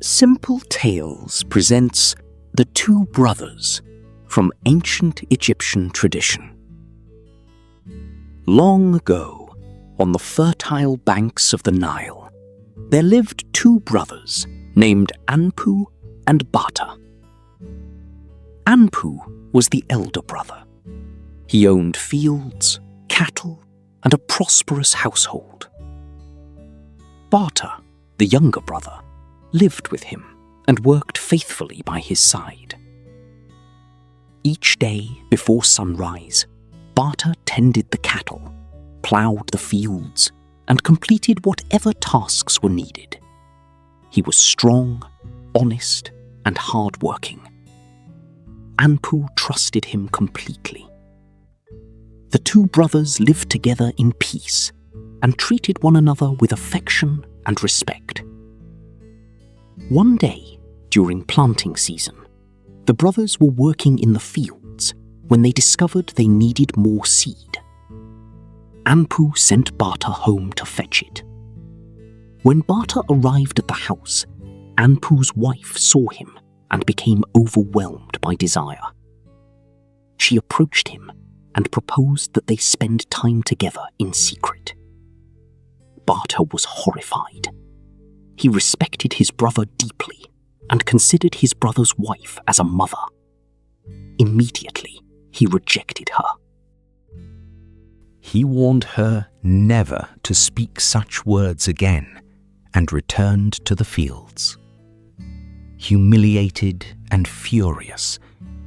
Simple Tales presents The Two Brothers from ancient Egyptian tradition. Long ago, on the fertile banks of the Nile, there lived two brothers named Anpu and Bata. Anpu was the elder brother. He owned fields, cattle, and a prosperous household. Bata, the younger brother, lived with him and worked faithfully by his side. Each day before sunrise, Bata tended the cattle, ploughed the fields, and completed whatever tasks were needed. He was strong, honest, and hard-working. Anpu trusted him completely. The two brothers lived together in peace and treated one another with affection and respect. One day, during planting season, the brothers were working in the fields when they discovered they needed more seed. Anpu sent Bata home to fetch it. When Bata arrived at the house, Anpu's wife saw him and became overwhelmed by desire. She approached him and proposed that they spend time together in secret. Bata was horrified. He respected his brother deeply and considered his brother's wife as a mother. Immediately, he rejected her. He warned her never to speak such words again and returned to the fields. Humiliated and furious,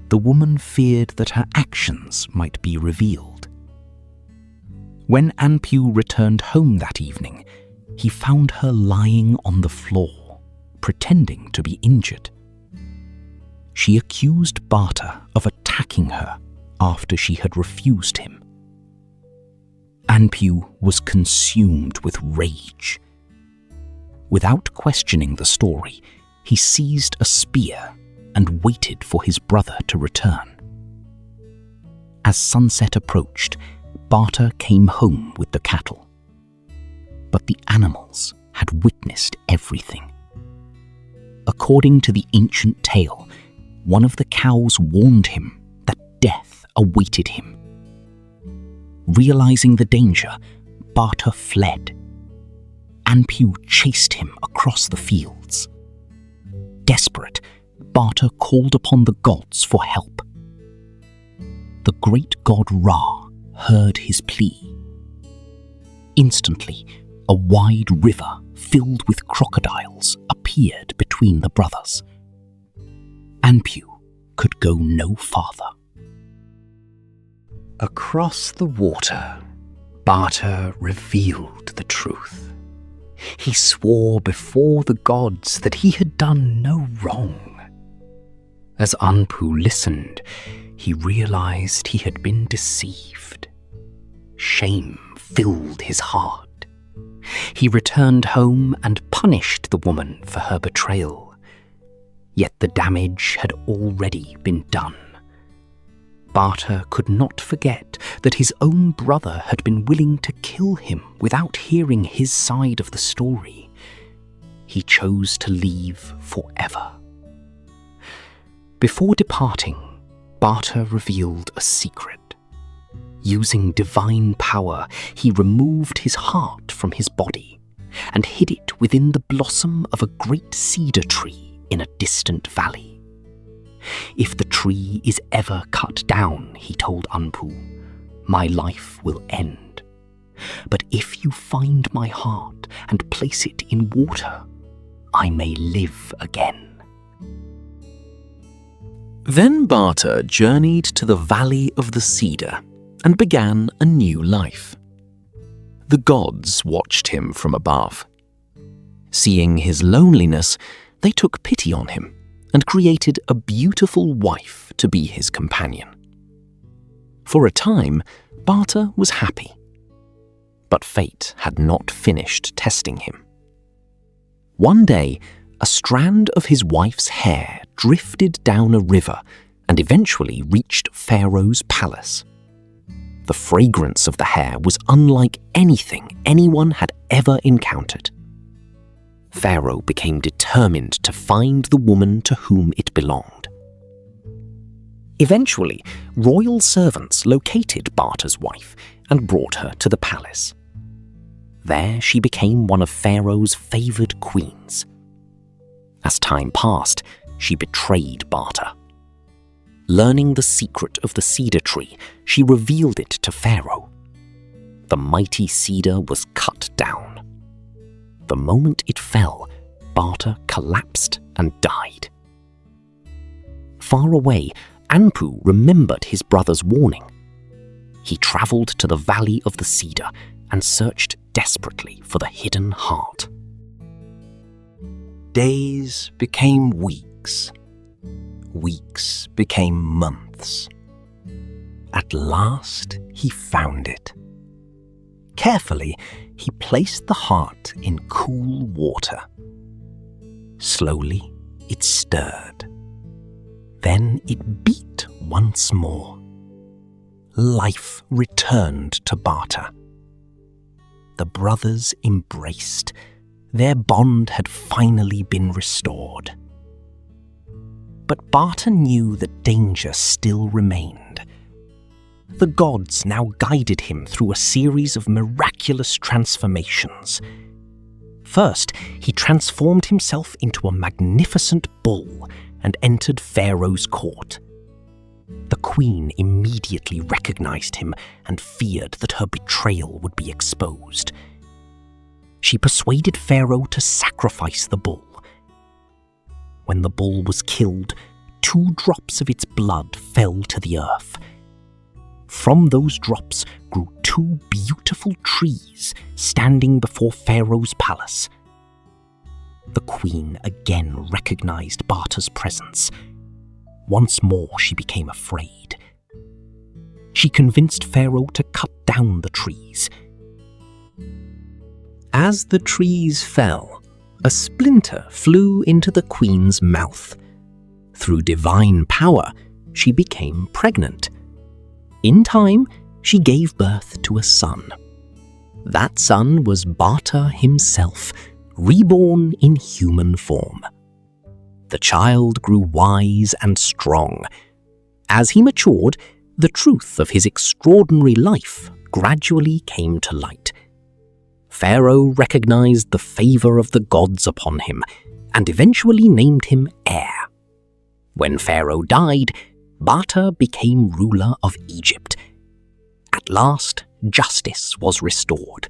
the woman feared that her actions might be revealed. When Anpu returned home that evening, he found her lying on the floor, pretending to be injured. She accused Bata of attacking her after she had refused him. Anpu was consumed with rage. Without questioning the story, he seized a spear and waited for his brother to return. As sunset approached, Bata came home with the cattle. But the animals had witnessed everything. According to the ancient tale, one of the cows warned him that death awaited him. Realizing the danger, Bata fled. Anpu chased him across the fields. Desperate, Bata called upon the gods for help. The great god Ra heard his plea. Instantly, a wide river filled with crocodiles appeared between the brothers. Anpu could go no farther. Across the water, Bata revealed the truth. He swore before the gods that he had done no wrong. As Anpu listened, he realized he had been deceived. Shame filled his heart. He returned home and punished the woman for her betrayal. Yet the damage had already been done. Bata could not forget that his own brother had been willing to kill him without hearing his side of the story. He chose to leave forever. Before departing, Bata revealed a secret. Using divine power, he removed his heart from his body and hid it within the blossom of a great cedar tree in a distant valley. If the tree is ever cut down, he told Anpu, my life will end. But if you find my heart and place it in water, I may live again. Then Bata journeyed to the valley of the cedar and began a new life. The gods watched him from above. Seeing his loneliness, they took pity on him and created a beautiful wife to be his companion. For a time, Bata was happy. But fate had not finished testing him. One day, a strand of his wife's hair drifted down a river and eventually reached Pharaoh's palace. The fragrance of the hair was unlike anything anyone had ever encountered. Pharaoh became determined to find the woman to whom it belonged. Eventually, royal servants located Bata's wife and brought her to the palace. There she became one of Pharaoh's favoured queens. As time passed, she betrayed Bata. Learning the secret of the cedar tree, she revealed it to Pharaoh. The mighty cedar was cut down. The moment it fell, Bata collapsed and died. Far away, Anpu remembered his brother's warning. He travelled to the valley of the cedar and searched desperately for the hidden heart. Days became weeks. Weeks became months. At last, he found it. Carefully, he placed the heart in cool water. Slowly, it stirred. Then it beat once more. Life returned to Bata. The brothers embraced. Their bond had finally been restored. But Bata knew that danger still remained. The gods now guided him through a series of miraculous transformations. First, he transformed himself into a magnificent bull and entered Pharaoh's court. The queen immediately recognized him and feared that her betrayal would be exposed. She persuaded Pharaoh to sacrifice the bull. When the bull was killed, 2 drops of its blood fell to the earth. From those drops grew 2 beautiful trees standing before Pharaoh's palace. The queen again recognized Bata's presence. Once more she became afraid. She convinced Pharaoh to cut down the trees. As the trees fell, a splinter flew into the queen's mouth. Through divine power, she became pregnant. In time, she gave birth to a son. That son was Bata himself, reborn in human form. The child grew wise and strong. As he matured, the truth of his extraordinary life gradually came to light. Pharaoh recognized the favor of the gods upon him and eventually named him heir. When Pharaoh died, Bata became ruler of Egypt. At last, justice was restored.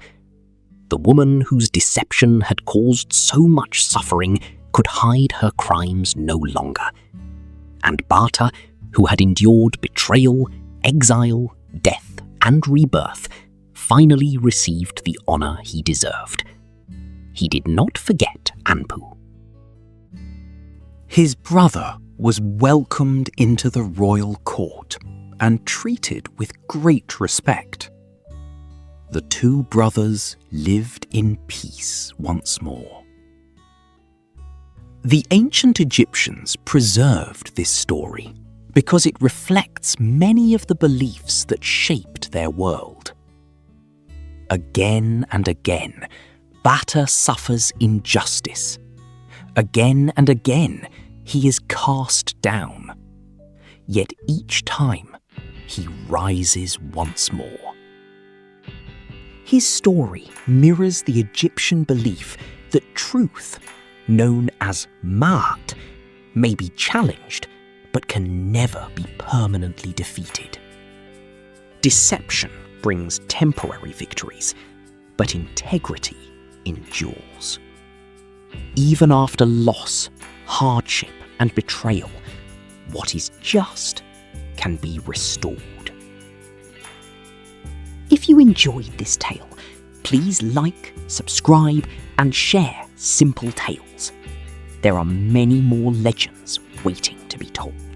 The woman whose deception had caused so much suffering could hide her crimes no longer. And Bata, who had endured betrayal, exile, death, and rebirth, finally received the honor he deserved. He did not forget Anpu. His brother was welcomed into the royal court and treated with great respect. The 2 brothers lived in peace once more. The ancient Egyptians preserved this story because it reflects many of the beliefs that shaped their world. Again and again, Bata suffers injustice. Again and again, he is cast down. Yet each time, he rises once more. His story mirrors the Egyptian belief that truth, known as Ma'at, may be challenged but can never be permanently defeated. Deception brings temporary victories, but integrity endures. Even after loss, hardship, and betrayal, what is just can be restored. If you enjoyed this tale, please like, subscribe, and share Simple Tales. There are many more legends waiting to be told.